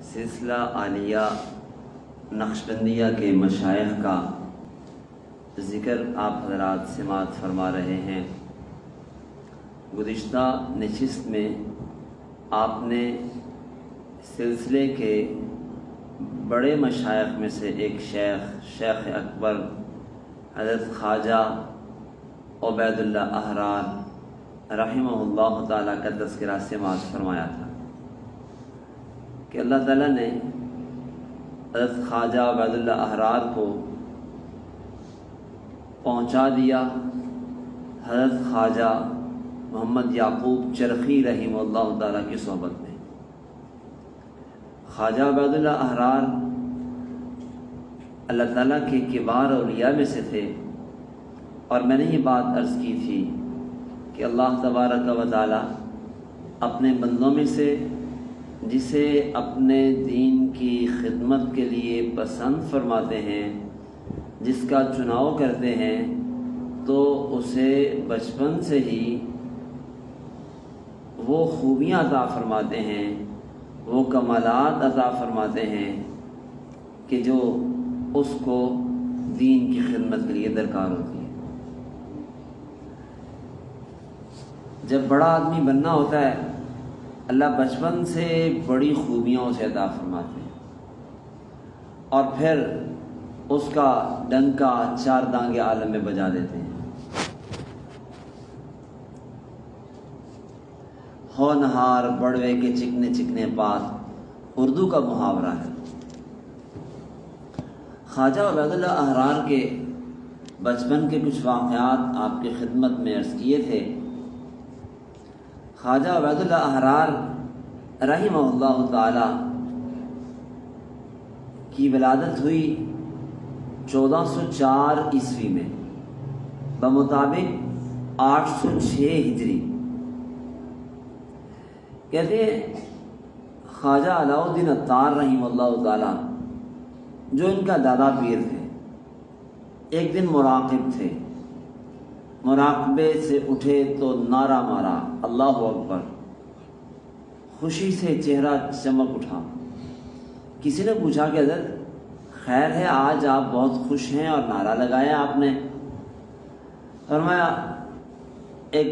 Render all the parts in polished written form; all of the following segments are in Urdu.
سلسلہ عالیہ نقشبندیہ کے مشائخ کا ذکر آپ حضرات سماعت فرما رہے ہیں۔ گزشتہ نشست میں آپ نے سلسلے کے بڑے مشائخ میں سے ایک شیخ اکبر حضرت خواجہ عبید اللہ احرار رحمہ اللہ تعالیٰ کا تذکرہ سماعت فرمایا تھا کہ اللہ تعالیٰ نے حضرت خواجہ عبید اللہ احرار کو پہنچا دیا حضرت خواجہ محمد یعقوب چرخی رحمہ اللہ تعالیٰ کی صحبت میں۔ خواجہ عبید اللہ احرار اللہ تعالیٰ کے کبار اولیاء میں سے تھے، اور میں نے یہ بات عرض کی تھی کہ اللہ تبارک و تعالیٰ اپنے بندوں میں سے جسے اپنے دین کی خدمت کے لیے پسند فرماتے ہیں، جس کا چناؤ کرتے ہیں، تو اسے بچپن سے ہی وہ خوبیاں عطا فرماتے ہیں، وہ کمالات عطا فرماتے ہیں کہ جو اس کو دین کی خدمت کے لیے درکار ہوتی ہے۔ جب بڑا آدمی بننا ہوتا ہے، اللہ بچپن سے بڑی خوبیاں اسے عطا فرماتے ہیں، اور پھر اس کا ڈنکا چار دانگے عالم میں بجا دیتے ہیں۔ ہونہار بڑوے کے چکنے چکنے پات اردو کا محاورہ ہے۔ خواجہ عبید اللہ احرار کے بچپن کے کچھ واقعات آپ کی خدمت میں عرض کیے تھے۔ خواجہ عبید اللہ احرار رحمہ اللہ تعالی کی ولادت ہوئی 1404 عیسوی میں بمطابق 806 ہجری۔ کہتے ہیں خواجہ علاء الدین عطار رحمہ اللہ تعالی جو ان کا دادا پیر تھے، ایک دن مراقب تھے، مراقبے سے اٹھے تو نعرہ مارا اللہ اکبر، خوشی سے چہرہ چمک اٹھا۔ کسی نے پوچھا کہ حضرت خیر ہے، آج آپ بہت خوش ہیں اور نعرہ لگایا آپ نے؟ فرمایا ایک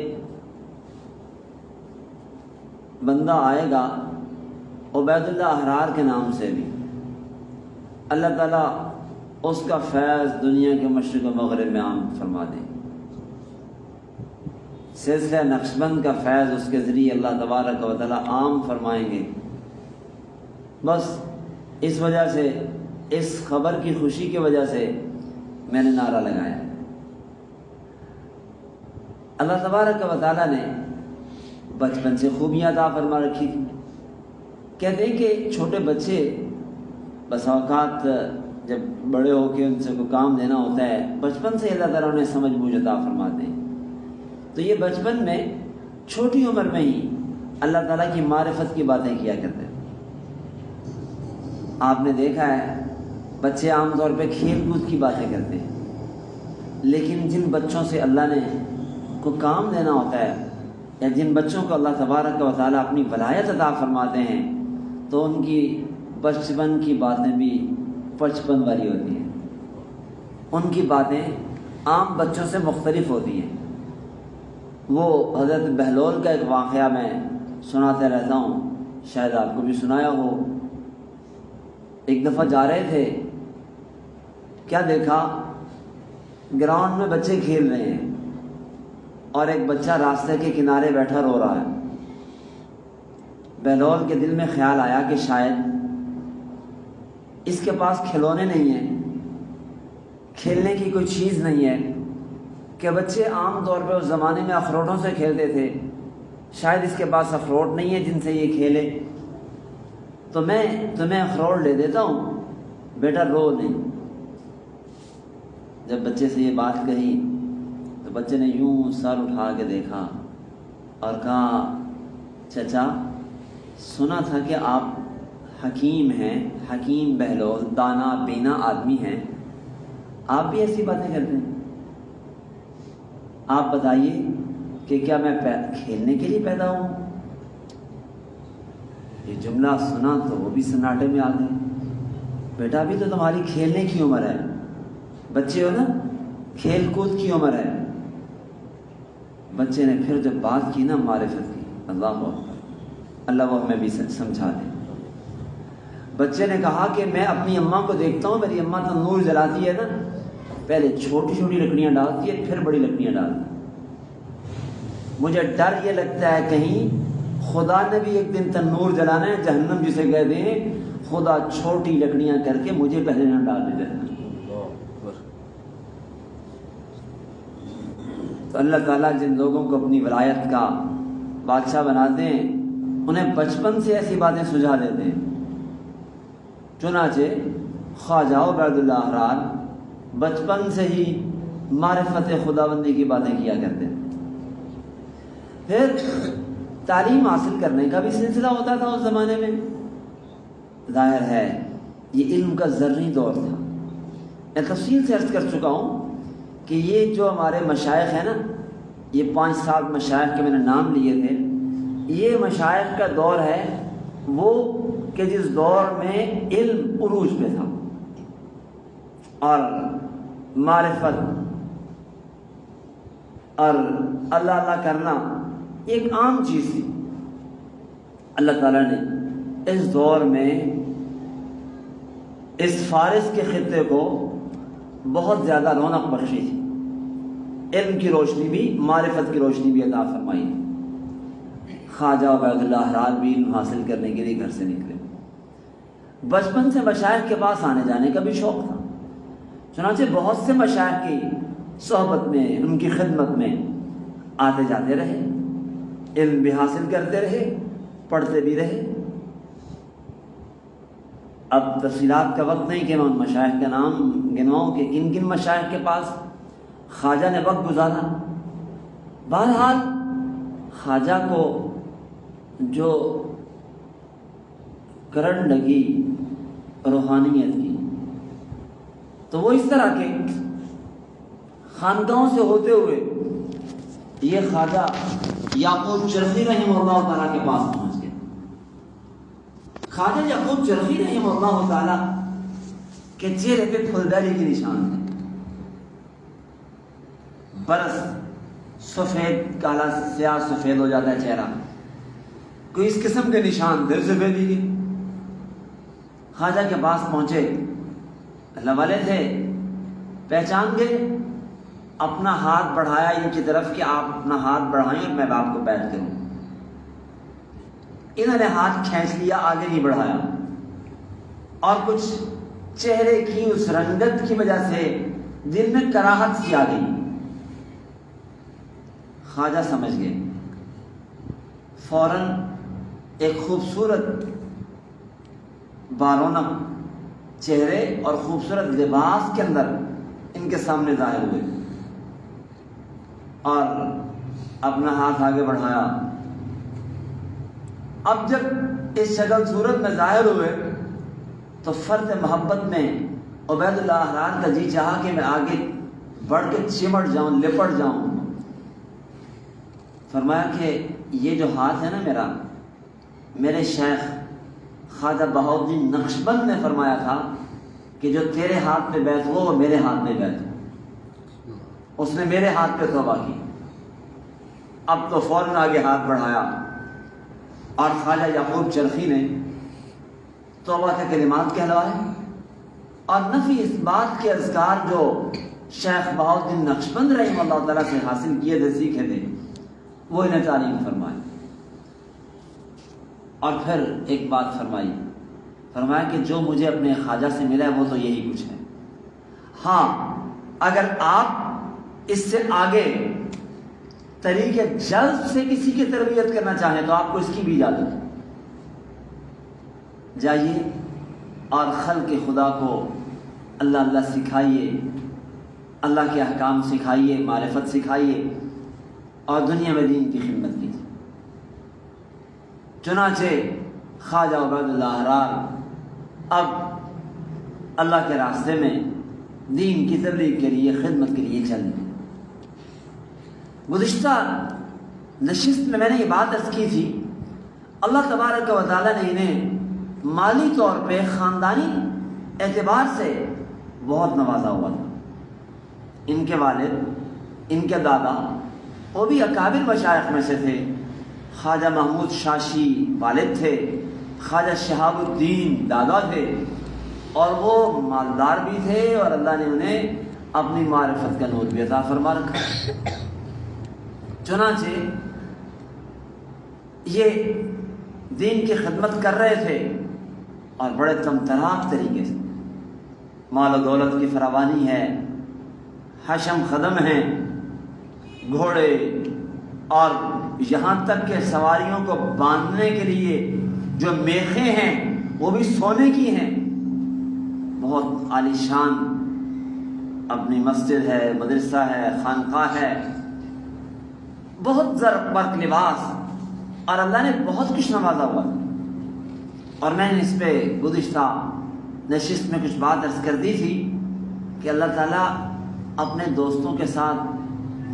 بندہ آئے گا عبید اللہ احرار کے نام سے بھی، اللہ تعالیٰ اس کا فیض دنیا کے مشرق و مغرب میں عام فرما دے، سلسلہ نقشبند کا فیض اس کے ذریعے اللہ تبارک و تعالیٰ عام فرمائیں گے۔ بس اس وجہ سے، اس خبر کی خوشی کی وجہ سے میں نے نعرہ لگایا۔ اللہ تبارک و تعالیٰ نے بچپن سے خوبیاں عطا فرما رکھی تھی۔ کہتے ہیں کہ چھوٹے بچے بس اوقات جب بڑے ہو کے ان سے کوئی کام دینا ہوتا ہے، بچپن سے اللہ تعالیٰ انہیں سمجھ بوجھ عطا فرماتے ہیں۔ تو یہ بچپن میں چھوٹی عمر میں ہی اللہ تعالیٰ کی معرفت کی باتیں کیا کرتے ہیں۔ آپ نے دیکھا ہے بچے عام طور پہ کھیل کود کی باتیں کرتے ہیں، لیکن جن بچوں سے اللہ نے کو کام دینا ہوتا ہے، یا جن بچوں کو اللہ تبارک و تعالیٰ اپنی ولایت عطا فرماتے ہیں، تو ان کی بچپن کی باتیں بھی بچپن والی ہوتی ہیں، ان کی باتیں عام بچوں سے مختلف ہوتی ہیں۔ وہ حضرت بہلول کا ایک واقعہ میں سناتے رہتا ہوں، شاید آپ کو بھی سنایا ہو۔ ایک دفعہ جا رہے تھے، کیا دیکھا، گراؤنڈ میں بچے کھیل رہے ہیں اور ایک بچہ راستے کے کنارے بیٹھا رو رہا ہے۔ بہلول کے دل میں خیال آیا کہ شاید اس کے پاس کھلونے نہیں ہیں، کھیلنے کی کوئی چیز نہیں ہے، کہ بچے عام طور پہ اس زمانے میں اخروٹوں سے کھیلتے تھے، شاید اس کے پاس اخروٹ نہیں ہے جن سے یہ کھیلے، تو میں تمہیں اخروٹ دے دیتا ہوں، بیٹا رو نہیں۔ جب بچے سے یہ بات کہی تو بچے نے یوں سر اٹھا کے دیکھا اور کہا چچا، سنا تھا کہ آپ حکیم ہیں، حکیم بہلول، دانا بینا آدمی ہیں، آپ بھی ایسی باتیں کرتے ہیں؟ آپ بتائیے کہ کیا میں کھیلنے کے لیے پیدا ہوں؟ یہ جملہ سنا تو وہ بھی سناٹے میں آ گئے. بیٹا ابھی تو تمہاری کھیلنے کی عمر ہے، بچے ہو نا، کھیل کود کی عمر ہے. بچے نے پھر جب بات کی نا معرفت کی، اللہ اکبر، اللہ وہ ہمیں بھی سمجھا دے. بچے نے کہا کہ میں اپنی اماں کو دیکھتا ہوں، میری اماں تنور جلاتی ہے نا، پہلے چھوٹی چھوٹی لکڑیاں ڈالتی ہے پھر بڑی لکڑیاں ڈالتی ہے. مجھے ڈر یہ لگتا ہے کہیں خدا نے بھی ایک دن تنور جلانا ہے، جہنم جسے کہتے ہیں، خدا چھوٹی لکڑیاں کر کے مجھے پہلے نہ ڈال دے جہنم. تو اللہ تعالیٰ جن لوگوں کو اپنی ولایت کا بادشاہ بناتے ہیں انہیں بچپن سے ایسی باتیں سجھا دیتے ہیں. چنانچہ خواجہ عبید اللہ احرار بچپن سے ہی معرفت خداوندی کی باتیں کیا کرتے ہیں. پھر تعلیم حاصل کرنے کا بھی سلسلہ ہوتا تھا اس زمانے میں. ظاہر ہے یہ علم کا زرعی دور تھا. میں تفصیل سے عرض کر چکا ہوں کہ یہ جو ہمارے مشائخ ہیں نا، یہ 5-7 مشائخ کے میں نے نام لیے تھے، یہ مشائخ کا دور ہے وہ کہ جس دور میں علم عروج پہ تھا اور معرفت اور اللہ اللہ کرنا ایک عام چیز تھی. اللہ تعالیٰ نے اس دور میں اس فارس کے خطے کو بہت زیادہ رونق بخشی تھی. علم کی روشنی بھی، معرفت کی روشنی بھی عطا فرمائی. خواجہ عبید اللہ احرار بھی علم حاصل کرنے کے لیے گھر سے نکلے. بچپن سے مشائخ کے پاس آنے جانے کا بھی شوق تھا. چنانچہ بہت سے مشائخ کی صحبت میں، ان کی خدمت میں آتے جاتے رہے، علم بھی حاصل کرتے رہے، پڑھتے بھی رہے. اب تفصیلات کا وقت نہیں کہ میں ان مشائخ کا نام گنواؤں کہ کن کن مشائخ کے پاس خواجہ نے وقت گزارا. بہرحال خواجہ کو جو کرن لگی روحانیت کی تو وہ اس طرح کے خانقاہوں سے ہوتے ہوئے یہ خواجہ یعقوب چرخی رحمہ اللہ تعالیٰ کے پاس پہنچ گئے. خواجہ یعقوب چرخی رحمہ اللہ تعالیٰ کے چہرے پہ پھلداری کے نشان تھے. برس سفید، کالا سیاہ سفید ہو جاتا ہے چہرہ، کوئی اس قسم کے نشان تھے سفیدی کے. خواجہ کے پاس پہنچے، اللہ والے تھے، پہچان گئے، اپنا ہاتھ بڑھایا ان کی طرف کہ آپ اپنا ہاتھ بڑھائیں اور میں آپ کو بیعت کروں. انہوں نے ہاتھ کھینچ لیا، آگے نہیں بڑھایا، اور کچھ چہرے کی اس رنگت کی وجہ سے دل میں کراہت سی آ گئی. خواجہ سمجھ گئے، فوراً ایک خوبصورت بارونق چہرے اور خوبصورت لباس کے اندر ان کے سامنے ظاہر ہوئے اور اپنا ہاتھ آگے بڑھایا. اب جب اس شکل صورت میں ظاہر ہوئے تو فرد محبت میں عبید اللہ احرار کا جی چاہا کہ میں آگے بڑھ کے چمٹ جاؤں، لپٹ جاؤں. فرمایا کہ یہ جو ہاتھ ہے نا میرے شیخ خواجہ بہاؤالدین نقشبند نے فرمایا تھا کہ جو تیرے ہاتھ پہ بیعت ہو وہ میرے ہاتھ میں بیعت ہو. اس نے میرے ہاتھ پہ توبہ کی. اب تو فوراً آگے ہاتھ بڑھایا اور خواجہ یعقوب چرخی نے توبہ کے کلمات کہلوائے اور نفی اس بات کے اذکار جو شیخ بہاؤالدین نقشبند رحمہ اللہ تعالیٰ سے حاصل کیے تھے، سیکھے تھے، وہ انہیں تعلیم فرمائے. اور پھر ایک بات فرمایا کہ جو مجھے اپنے خواجہ سے ملا ہے وہ تو یہی کچھ ہے. ہاں اگر آپ اس سے آگے طریقے جلد سے کسی کی تربیت کرنا چاہیں تو آپ کو اس کی بھی اجازت ہے. جائیے اور خلق خدا کو اللہ اللہ سکھائیے، اللہ کے احکام سکھائیے، معرفت سکھائیے اور دنیا میں دین کی خدمت کیجیے. چنانچہ خواجہ عبید اللہ احرار اب اللہ کے راستے میں دین کی تبلیغ کے لیے، خدمت کے لیے چل رہے. گزشتہ نشست میں نے یہ بات عرض کی تھی اللہ تبارک و تعالیٰ نے انہیں مالی طور پہ خاندانی اعتبار سے بہت نوازا ہوا تھا۔ ان کے والد، ان کے دادا، وہ بھی اکابر مشائخ میں سے تھے۔ خواجہ محمود شاشی والد تھے، خواجہ شہاب الدین دادا تھے، اور وہ مالدار بھی تھے، اور اللہ نے انہیں اپنی معرفت کا نور بھی عطا فرما رکھا۔ چنانچہ یہ دین کی خدمت کر رہے تھے اور بڑے تمتراک طریقے سے، مال و دولت کی فراوانی ہے، حشم خدم ہیں، گھوڑے، اور یہاں تک کہ سواریوں کو باندھنے کے لیے جو میخیں ہیں وہ بھی سونے کی ہیں۔ بہت عالی شان اپنی مسجد ہے، مدرسہ ہے، خانقاہ ہے، بہت زر برق لباس، اور اللہ نے بہت کچھ نوازا ہوا۔ اور میں نے اس پہ گزشتہ نشست میں کچھ بات عرض کر دی تھی کہ اللہ تعالیٰ اپنے دوستوں کے ساتھ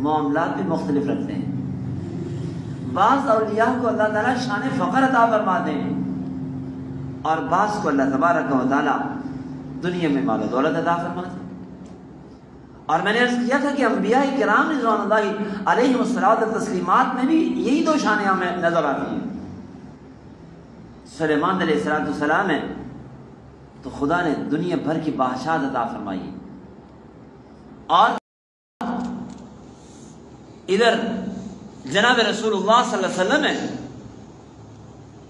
معاملات بھی مختلف رکھتے ہیں۔ بعض اولیاء کو اللہ تعالیٰ شان فقر عطا فرماتے ہیں، اور بعض کو اللہ تبارک و تعالیٰ دنیا میں مال و دولت عطا فرماتے ہیں۔ اور میں نے عرض کیا تھا کہ انبیاء کرام رضوان اللہ علیہم الصلوۃ والتسلیمات میں بھی یہی دو شانیں ہمیں نظر آتی ہیں۔ سلیمان علیہ السلام ہے تو خدا نے دنیا بھر کی بادشاہت عطا فرمائی، اور ادھر جناب رسول اللہ صلی اللہ علیہ وسلم ہے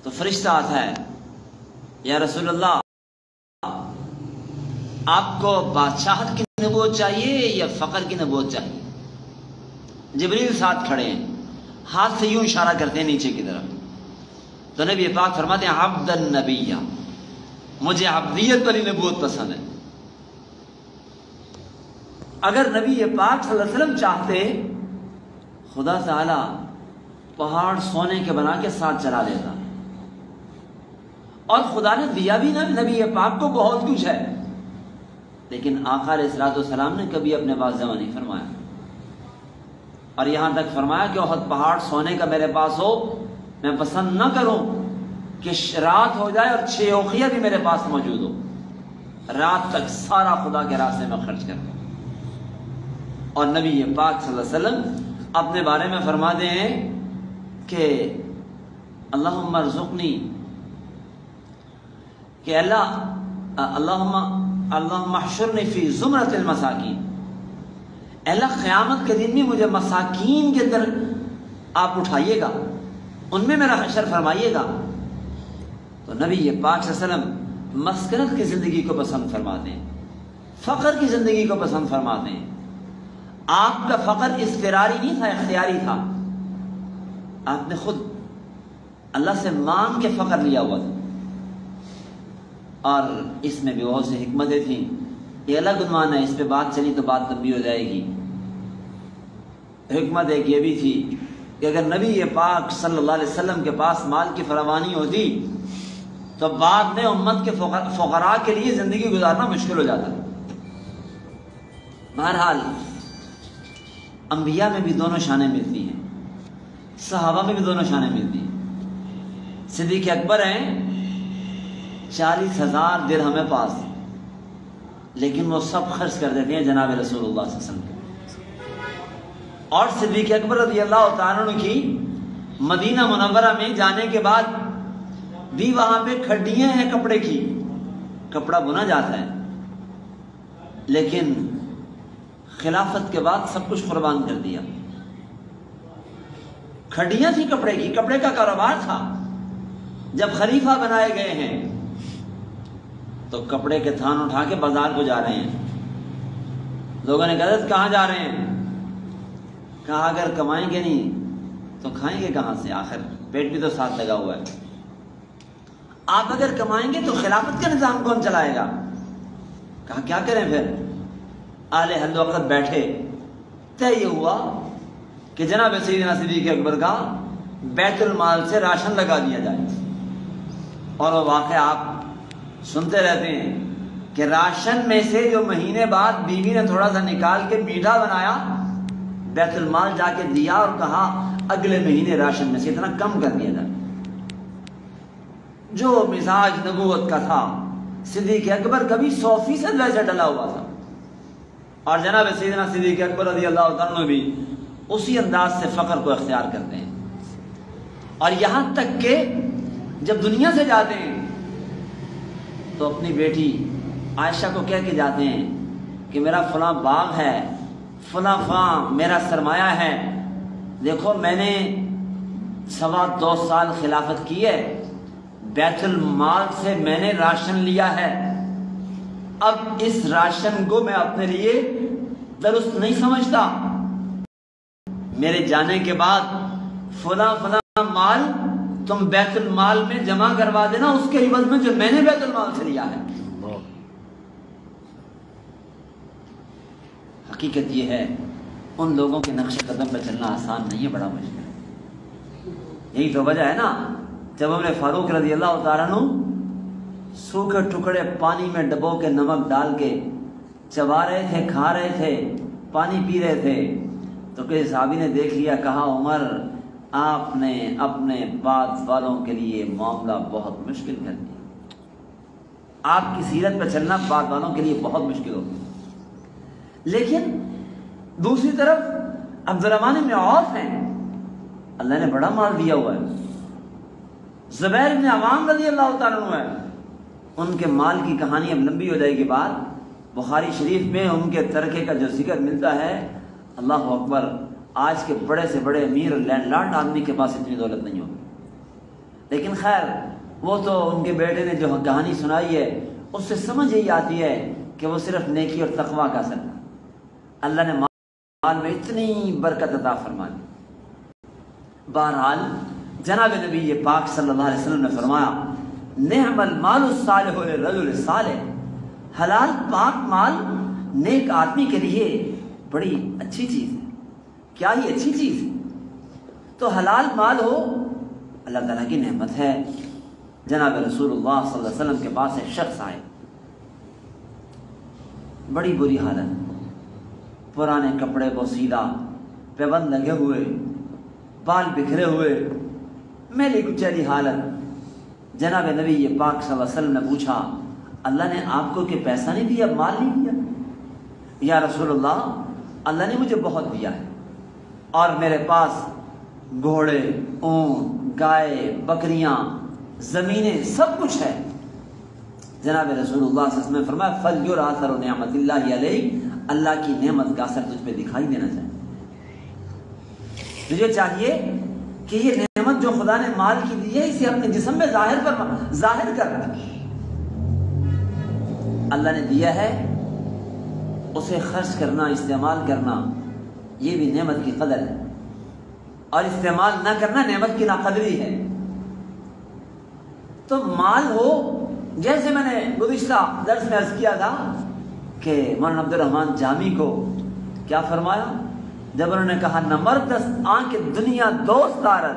تو فرشتہ آتا ہے، یا رسول اللہ آپ کو بادشاہت کی نبوت چاہیے یا فقر کی نبوت چاہیے؟ جبریل ساتھ کھڑے ہیں، ہاتھ سے یوں اشارہ کرتے ہیں نیچے کی طرف، تو نبی پاک فرماتے ہیں عبد النبی، مجھے عبدیت والی نبوت پسند ہے۔ اگر نبی پاک صلی اللہ علیہ وسلم چاہتے خدا تعالی پہاڑ سونے کے بنا کے ساتھ چلا دیتا، اور خدا نے دیا بھی نا نبی پاک کو بہت کچھ ہے، لیکن آقا علیہ الصلوۃ والسلام نے کبھی اپنے پاس جمع نہیں فرمایا، اور یہاں تک فرمایا کہ احد پہاڑ سونے کا میرے پاس ہو، میں پسند نہ کروں کہ رات ہو جائے اور 6 اوقیہ بھی میرے پاس موجود ہو، رات تک سارا خدا کے راستے میں خرچ کر دوں۔ اور نبی پاک صلی اللہ علیہ وسلم اپنے بارے میں فرماتے ہیں کہ اللہم ارزقنی، کہ اللہم احشرنی فی زمرۃ المساکین، اللہ قیامت کے دن بھی مجھے مساکین کے اندر آپ اٹھائیے گا، ان میں میرا حشر فرمائیے گا۔ تو نبی پاک صلی اللہ علیہ وسلم مسکنت کی زندگی کو پسند فرماتے ہیں، فقر کی زندگی کو پسند فرماتے ہیں۔ آپ کا فقر اضطراری نہیں تھا، اختیاری تھا، آپ نے خود اللہ سے مانگ کے فقر لیا ہوا تھا، اور اس میں بھی بہت سی حکمتیں تھیں۔ یہ الگ عنوان ہے، اس پہ بات چلی تو بات لمبی ہو جائے گی۔ حکمت ایک یہ بھی تھی کہ اگر نبی پاک صلی اللہ علیہ وسلم کے پاس مال کی فراوانی ہوتی تو بعد میں امت کے فقراء کے لیے زندگی گزارنا مشکل ہو جاتا۔ بہرحال انبیاء میں بھی دونوں شانیں ملتی ہیں، صحابہ میں بھی دونوں شانیں ملتی ہیں۔ صدیق اکبر ہیں 40,000 درہم پاس، لیکن وہ سب خرچ کر دیتے ہیں جناب رسول اللہ صلی اللہ علیہ وسلم کے۔ اور صدیق اکبر رضی اللہ تعالیٰ عنہ کی مدینہ منورہ میں جانے کے بعد بھی وہاں پہ کھڈیاں ہیں کپڑے کی، کپڑا بنا جاتا ہے، لیکن خلافت کے بعد سب کچھ قربان کر دیا۔ کھڈیاں تھی کپڑے کی، کپڑے کا کاروبار تھا۔ جب خلیفہ بنائے گئے ہیں تو کپڑے کے تھان اٹھا کے بازار کو جا رہے ہیں۔ لوگوں نے کہا کہاں جا رہے ہیں؟ کہا اگر کمائیں گے نہیں تو کھائیں گے کہاں سے، آخر پیٹ بھی تو ساتھ لگا ہوا ہے۔ آپ اگر کمائیں گے تو خلافت کا نظام کون چلائے گا؟ کہا کیا کریں پھر؟ اہل حل وقت بیٹھے، طے یہ ہوا کہ جناب سیدنا صدیق اکبر کا بیت المال سے راشن لگا دیا جائے۔ اور وہ واقعہ آپ سنتے رہتے ہیں کہ راشن میں سے جو مہینے بعد بیوی نے تھوڑا سا نکال کے میٹھا بنایا، بیت المال جا کے دیا اور کہا اگلے مہینے راشن میں سے اتنا کم کر دیا جائے۔ جو مزاج نبوت کا تھا صدیق اکبر کبھی 100% ویسے ڈلا ہوا تھا، اور جناب سیدنا صدیق اکبر رضی اللہ تعالیٰ عنہ بھی اسی انداز سے فقر کو اختیار کرتے ہیں، اور یہاں تک کہ جب دنیا سے جاتے ہیں تو اپنی بیٹی عائشہ کو کہہ کے جاتے ہیں کہ میرا فلاں باغ ہے، فلاں میرا سرمایہ ہے، دیکھو میں نے 2.25 سال خلافت کی ہے، بیت المال سے میں نے راشن لیا ہے، اب اس راشن کو میں اپنے لیے درست نہیں سمجھتا، میرے جانے کے بعد فلاں مال تم بیت المال میں جمع کروا دینا اس کے عوض میں جو میں نے بیت المال سے لیا ہے۔ حقیقت یہ ہے ان لوگوں کے نقش قدم پہ چلنا آسان نہیں ہے، بڑا مشکل ہے۔ یہی تو وجہ ہے نا جب عمر فاروق رضی اللہ تعالیٰ عنہ سوکھے ٹکڑے پانی میں ڈبو کے نمک ڈال کے چبا رہے تھے، کھا رہے تھے، پانی پی رہے تھے، تو کسی صحابی نے دیکھ لیا، کہا عمر آپ نے اپنے بعد والوں کے لیے معاملہ بہت مشکل کر دیا، آپ کی سیرت پہ چلنا بعد والوں کے لیے بہت مشکل ہوگی۔ لیکن دوسری طرف عبد الرحمن بن عوف ہیں، اللہ نے بڑا مال دیا ہوا ہے، زبیر بن عوام رضی اللہ تعالیٰ عنہ ہے، ان کے مال کی کہانی اب لمبی ہو جائے گی بات، بخاری شریف میں ان کے ترکے کا جو ذکر ملتا ہے، اللہ اکبر، آج کے بڑے سے بڑے امیر لینڈ لارڈ آدمی کے پاس اتنی دولت نہیں ہوگی، لیکن خیر وہ تو ان کے بیٹے نے جو کہانی سنائی ہے اس سے سمجھ یہی آتی ہے کہ وہ صرف نیکی اور تقویٰ کا اثر تھا، اللہ نے مال میں اتنی برکت عطا فرما دی۔ بہرحال جناب نبی پاک صلی اللہ علیہ وسلم نے فرمایا نعم المال الصالح للرجل الصالح، حلال پاک مال نیک آدمی کے لیے بڑی اچھی چیز ہے، کیا ہی اچھی چیز ہے، تو حلال مال ہو اللہ تعالیٰ کی نعمت ہے۔ جناب رسول اللہ صلی اللہ علیہ وسلم کے پاس ایک شخص آئے، بڑی بری حالت، پرانے کپڑے بوسیدہ، پیبند لگے ہوئے، بال بکھرے ہوئے، میلی کچیلی حالت۔ جناب نبی پاک صلی اللہ علیہ وسلم نے پوچھا اللہ نے آپ کو کہ پیسہ نہیں دیا، مال نہیں دیا؟ یا رسول اللہ نے مجھے بہت دیا ہے، اور میرے پاس گھوڑے، اونٹ، گائے، بکریاں، زمینیں، سب کچھ ہے۔ جناب رسول اللہ صلی اللہ علیہ وسلم نے فرمایا فَلْيُرَ أَثَرُ نِعْمَتِ اللَّهِ عَلَيْكَ، اللہ کی نعمت کا اثر تجھ پہ دکھائی دینا چاہیے، تجھے چاہیے کہ یہ نعمت جو خدا نے مال کی دی ہے اسے اپنے جسم میں ظاہر کر، اللہ نے دیا ہے اسے خرچ کرنا، استعمال کرنا، یہ بھی نعمت کی قدر ہے، اور استعمال نہ کرنا نعمت کی ناقدری ہے۔ تو مال ہو، جیسے میں نے گزشتہ درس میں عرض کیا تھا کہ مولانا عبد الرحمن جامی کو کیا فرمایا جب انہوں نے کہا نہ مردست آنکھ دنیا دوست دارت،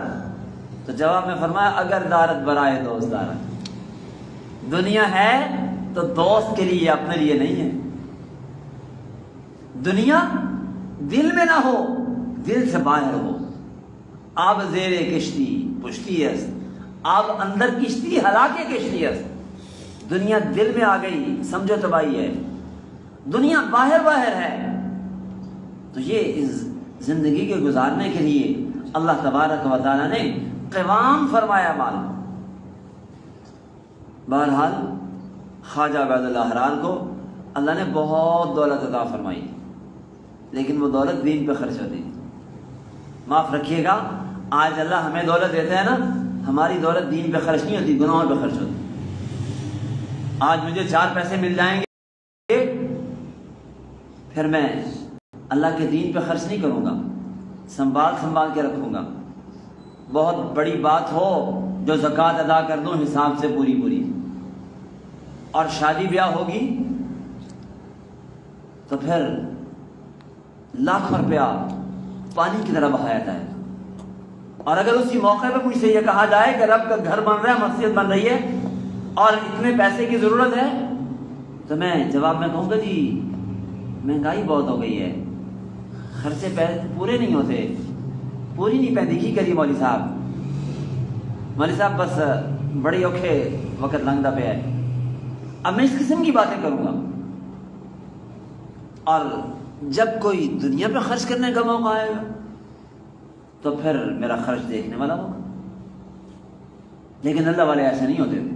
تو جواب میں فرمایا اگر دارت برائے دوست دارت، دنیا ہے تو دوست کے لیے، اپنے لیے نہیں ہے۔ دنیا دل میں نہ ہو، دل سے باہر ہو۔ آب زیر کشتی پشتی است، آب اندر کشتی ہلاکے کشتی است۔ دنیا دل میں آ گئی سمجھو تباہی ہے، دنیا باہر ہے۔ تو یہ اس زندگی کے گزارنے کے لیے اللہ تبارک و تعالیٰ نے قوام فرمایا مال۔ بہرحال خواجہ عبید اللہ حرار کو اللہ نے بہت دولت عطا فرمائی، لیکن وہ دولت دین پہ خرچ ہوتی تھی۔ معاف رکھیے گا، آج اللہ ہمیں دولت دیتا ہے نا، ہماری دولت دین پہ خرچ نہیں ہوتی، گناہوں پہ خرچ ہوتی۔ آج مجھے 4 پیسے مل جائیں گے، پھر میں اللہ کے دین پہ خرچ نہیں کروں گا، سنبھال کے رکھوں گا۔ بہت بڑی بات ہو جو زکوٰۃ ادا کر دوں حساب سے پوری، اور شادی بیاہ ہوگی تو پھر لاکھوں روپیہ پانی کی طرح بہایا جائے، اور اگر اسی موقع پہ مجھ سے یہ کہا جائے کہ رب کا گھر بن رہا ہے، مسجد بن رہی ہے اور اتنے پیسے کی ضرورت ہے، تو میں جواب میں کہوں گا جی مہنگائی بہت ہو گئی ہے، خرچے پورے نہیں ہوتے، پوری نہیں پیندی کی کری مولوی صاحب بس بڑی اوکھے وقت لنگدا پہ ہے، اب میں اس قسم کی باتیں کروں گا، اور جب کوئی دنیا پہ خرچ کرنے کا موقع آئے گا تو پھر میرا خرچ دیکھنے والا ہوگا۔ لیکن اللہ والے ایسے نہیں ہوتے تھے،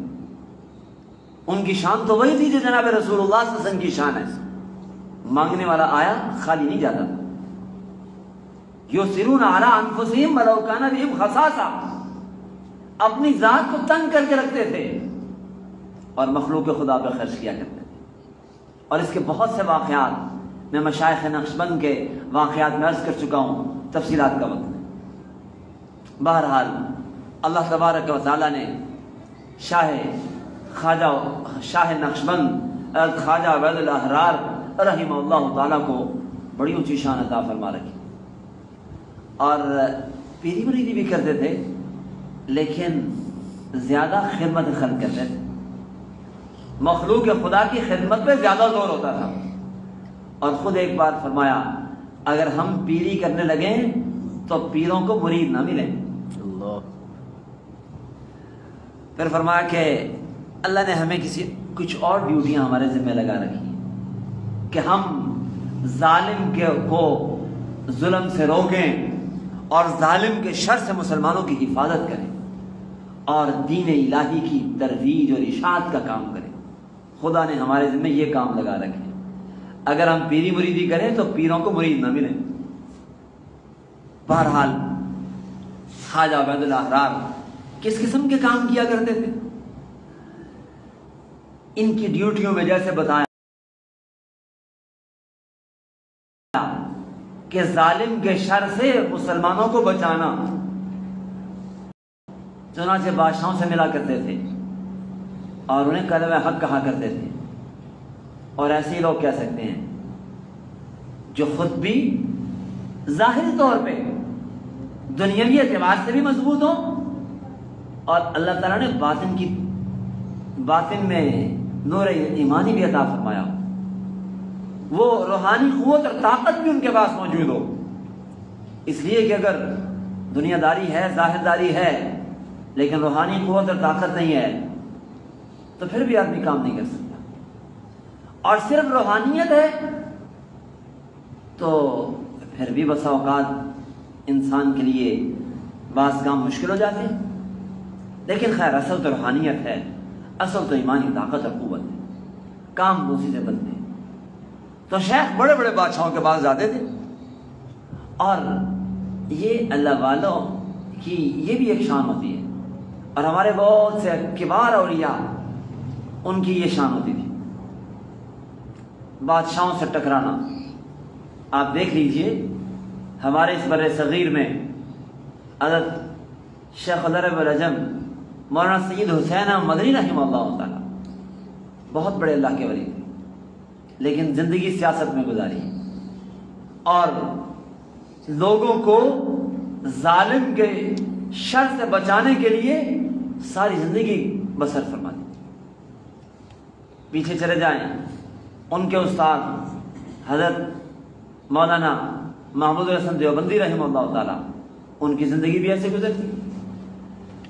ان کی شان تو وہی تھی جو جناب رسول اللہ صلی اللہ علیہ وسلم کی شان ہے، مانگنے والا آیا خالی نہیں جاتا تھا۔ یؤثرون علی انفسہم ولو کان بہم خصاصہ، اپنی ذات کو تنگ کر کے رکھتے تھے اور مخلوق خدا پہ خرچ کیا کرتے تھے۔ اور اس کے بہت سے واقعات میں مشائخ نقشبند کے واقعات میں عرض کر چکا ہوں، تفصیلات کا وقت نہیں۔ بہرحال اللہ تبارک و تعالیٰ نے شاہ نقشبند خواجہ عبید الاحرار رحمہ اللہ تعالیٰ کو بڑی اونچی شان عطا فرما رکھی، اور پیری مریدی بھی کرتے تھے لیکن زیادہ خدمت خلق کرتے تھے، مخلوق خدا کی خدمت پہ زیادہ زور ہوتا تھا۔ اور خود ایک بار فرمایا اگر ہم پیری کرنے لگیں تو پیروں کو مرید نہ ملیں۔ پھر فرمایا کہ اللہ نے ہمیں کچھ اور ڈیوٹیاں ہمارے ذمہ لگا رکھی ہیں کہ ہم ظالم کو ظلم سے روکیں اور ظالم کے شر سے مسلمانوں کی حفاظت کریں اور دین الہی کی ترویج اور اشاعت کا کام کریں۔ خدا نے ہمارے ذمہ یہ کام لگا رکھے، اگر ہم پیری مریدی کریں تو پیروں کو مرید نہ ملیں۔ بہرحال خواجہ عبید الاحرار کس قسم کے کام کیا کرتے تھے؟ ان کی ڈیوٹیوں میں جیسے بتایا کہ ظالم کے شر سے مسلمانوں کو بچانا، چنانچہ بادشاہوں سے ملا کرتے تھے اور انہیں کلمہ حق کہا کرتے تھے، اور ایسے ہی لوگ کہہ سکتے ہیں جو خود بھی ظاہری طور پہ دنیاوی اعتبار سے بھی مضبوط ہوں اور اللہ تعالیٰ نے باطن میں نور ایمانی بھی عطا فرمایا، وہ روحانی قوت اور طاقت بھی ان کے پاس موجود ہو۔ اس لیے کہ اگر دنیا داری ہے، ظاہر داری ہے، لیکن روحانی قوت اور طاقت نہیں ہے تو پھر بھی آدمی کام نہیں کر سکتا، اور صرف روحانیت ہے تو پھر بھی بسا اوقات انسان کے لیے بعض کام مشکل ہو جاتے ہیں۔ لیکن خیر اصل تو روحانیت ہے، اصل تو ایمانی طاقت اور قوت ہے، کام اسی سے بنتے ہیں۔ تو شیخ بڑے بڑے بادشاہوں کے پاس جاتے تھے، اور یہ اللہ والوں کی یہ بھی ایک شان ہوتی ہے، اور ہمارے بہت سے کبار اولیاء ان کی یہ شان ہوتی تھی، بادشاہوں سے ٹکرانا۔ آپ دیکھ لیجئے ہمارے اس بر صغیر میں حضرت شیخ العرب العجم مولانا سید حسین مدنی رحمہ اللہ تعالیٰ بہت بڑے اللہ کے ولی تھے، لیکن زندگی سیاست میں گزاری اور لوگوں کو ظالم کے شر سے بچانے کے لیے ساری زندگی بسر فرما دی۔ پیچھے چلے جائیں، ان کے استاد حضرت مولانا محمود الحسن دیوبندی رحمہ اللہ تعالیٰ، ان کی زندگی بھی ایسے گزرتی۔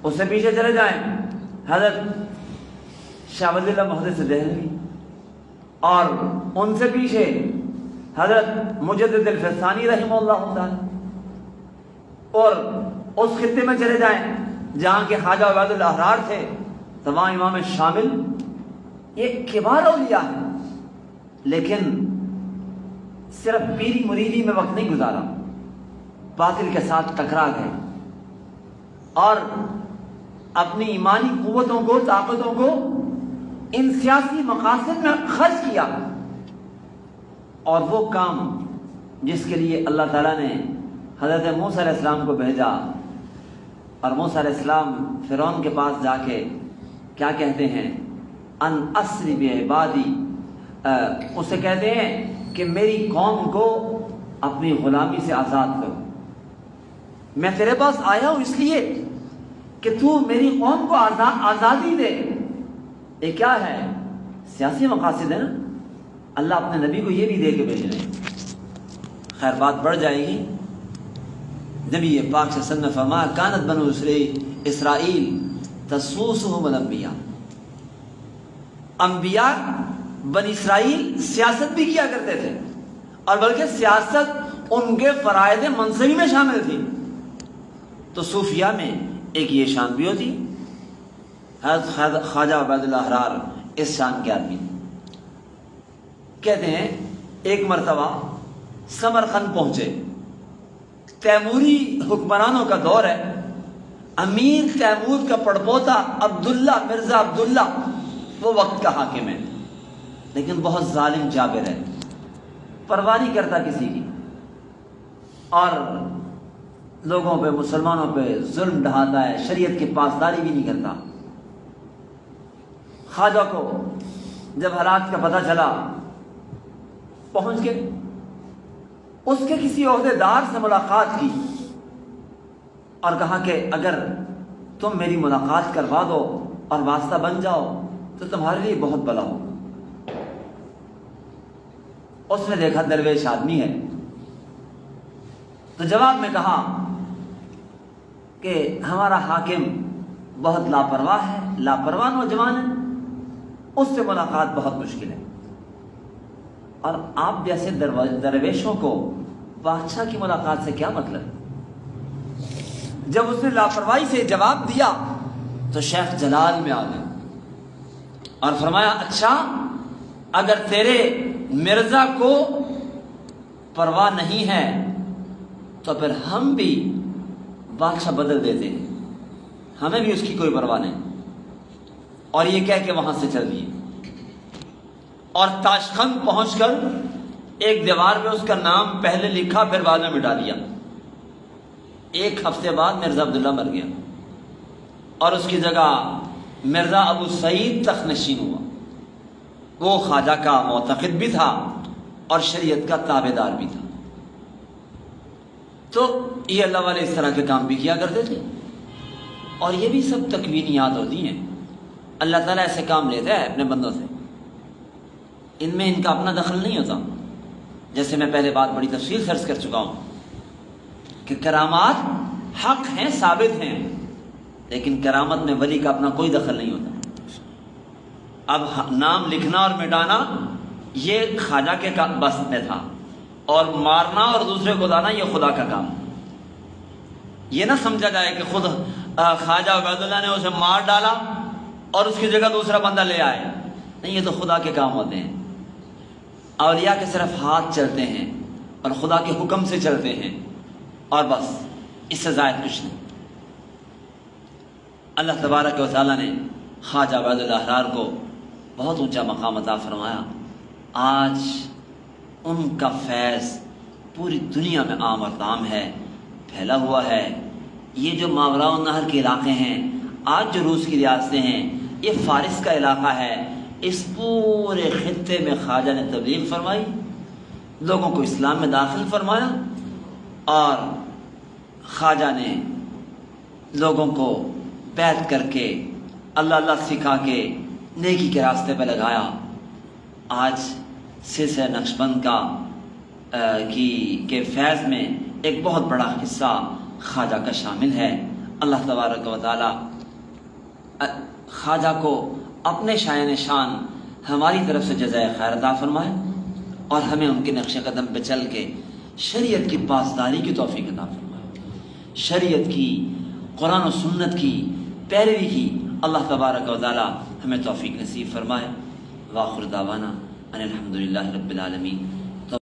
اس سے پیچھے چلے جائیں حضرت شاہ ولی اللہ محدث دہلوی، اور ان سے پیچھے حضرت مجدد الفسانی رحمہ اللہ تعالیٰ، اور اس خطے میں چلے جائیں جہاں کے خواجہ عبید الاحرار تھے، تمام امام شامل، یہ کبار اولیاء ہیں، لیکن صرف پیری مریدی میں وقت نہیں گزارا، باطل کے ساتھ ٹکرا گئے اور اپنی ایمانی قوتوں کو، طاقتوں کو ان سیاسی مقاصد میں خرچ کیا، اور وہ کام جس کے لیے اللہ تعالیٰ نے حضرت موسیٰ علیہ السلام کو بھیجا، اور موسیٰ علیہ السلام فرعون کے پاس جا کے کیا کہتے ہیں، ان اسری بعبادی، اسے کہتے ہیں کہ میری قوم کو اپنی غلامی سے آزاد کرو، میں تیرے پاس آیا ہوں اس لیے کہ تو میری قوم کو آزادی دے۔ یہ کیا ہے؟ سیاسی مقاصد ہے نا، اللہ اپنے نبی کو یہ بھی دے کے بھیج رہے ہیں۔ خیر بات بڑھ جائے گی، نبی پاک صلی اللہ علیہ وسلم نے فرمایا کانت بنو اسرائیل تسوسهم الانبیاء، انبیاء بنی اسرائیل سیاست بھی کیا کرتے تھے، اور بلکہ سیاست ان کے فرائض منصبی میں شامل تھی۔ تو صوفیہ میں ایک یہ شان بھی ہوتی۔ حضرت خواجہ عبید اللہ احرار اس شان کے آدمی کہتے ہیں ایک مرتبہ سمرقند پہنچے، تیموری حکمرانوں کا دور ہے، امیر تیمور کا پڑپوتا عبداللہ مرزا عبداللہ وہ وقت کا حاکم ہے، لیکن بہت ظالم جابر ہے، پرواہ نہیں کرتا کسی کی، اور لوگوں پہ مسلمانوں پہ ظلم ڈھاتا ہے، شریعت کی پاسداری بھی نہیں کرتا۔ خواجہ کو جب حالات کا پتہ چلا پہنچ کے اس کے کسی عہدیدار سے ملاقات کی اور کہا کہ اگر تم میری ملاقات کروا دو اور واسطہ بن جاؤ تو تمہارے لیے بہت بھلا ہو۔ اس نے دیکھا درویش آدمی ہے، تو جواب میں کہا کہ ہمارا حاکم بہت لاپرواہ ہے، لاپرواہ نوجوان ہے، اس سے ملاقات بہت مشکل ہے، اور آپ جیسے درویشوں کو بادشاہ کی ملاقات سے کیا مطلب؟ جب اس نے لاپرواہی سے جواب دیا تو شیخ جلال میں آ گئے اور فرمایا اچھا اگر تیرے مرزا کو پرواہ نہیں ہے تو پھر ہم بھی بادشاہ بدل دیتے ہیں، ہمیں بھی اس کی کوئی پرواہ نہیں۔ اور یہ کہہ کے وہاں سے چل دیے اور تاشقند پہنچ کر ایک دیوار میں اس کا نام پہلے لکھا پھر بعد میں مٹا دیا۔ ایک ہفتے بعد مرزا عبداللہ مر گیا اور اس کی جگہ مرزا ابو سعید تخت نشین ہوا۔ وہ خواجہ کا معتقد بھی تھا اور شریعت کا تابع دار بھی تھا۔ تو یہ اللہ والے اس طرح کے کام بھی کیا کرتے تھے، اور یہ بھی سب تکوینیات ہوتی ہیں۔ اللہ تعالیٰ ایسے کام لیتا ہے اپنے بندوں سے، ان میں ان کا اپنا دخل نہیں ہوتا۔ جیسے میں پہلے بات بڑی تفصیل سے عرض کر چکا ہوں کہ کرامات حق ہیں، ثابت ہیں، لیکن کرامت میں ولی کا اپنا کوئی دخل نہیں ہوتا۔ اب نام لکھنا اور مٹانا یہ خواجہ کے بس میں تھا، اور مارنا اور دوسرے کو لانا یہ خدا کا کام۔ یہ نہ سمجھا جائے کہ خود خواجہ عبید اللہ نے اسے مار ڈالا اور اس کی جگہ دوسرا بندہ لے آئے، نہیں، یہ تو خدا کے کام ہوتے ہیں۔ اولیاء کے صرف ہاتھ چلتے ہیں اور خدا کے حکم سے چلتے ہیں، اور بس اس سے زائد کچھ نہیں۔ اللہ تبارک و تعالیٰ نے خواجہ عبید اللہ احرار کو بہت اونچا مقام عطا فرمایا۔ آج ان کا فیض پوری دنیا میں عام اور تام ہے، پھیلا ہوا ہے۔ یہ جو ماوراء النہر کے علاقے ہیں، آج جو روس کی ریاستیں ہیں، یہ فارس کا علاقہ ہے۔ اس پورے خطے میں خواجہ نے تبلیغ فرمائی، لوگوں کو اسلام میں داخل فرمایا، اور خواجہ نے لوگوں کو بیعت کر کے اللہ اللہ سکھا کے نیکی کے راستے پہ لگایا۔ آج سلسلہ نقشبند کے فیض میں ایک بہت بڑا حصہ خواجہ کا شامل ہے۔ اللہ تبارک و تعالی خواجہ کو اپنے شایان شان ہماری طرف سے جزائے خیر عطا فرمائے، اور ہمیں ان کے نقش قدم پہ چل کے شریعت کی پاسداری کی توفیق عطا فرمائے، شریعت کی، قرآن و سنت کی پیروی کی اللہ تبارک و تعالی ہمیں توفیق نصیب فرمائے۔ وآخر دعوانا ان الحمدللہ رب العالمین۔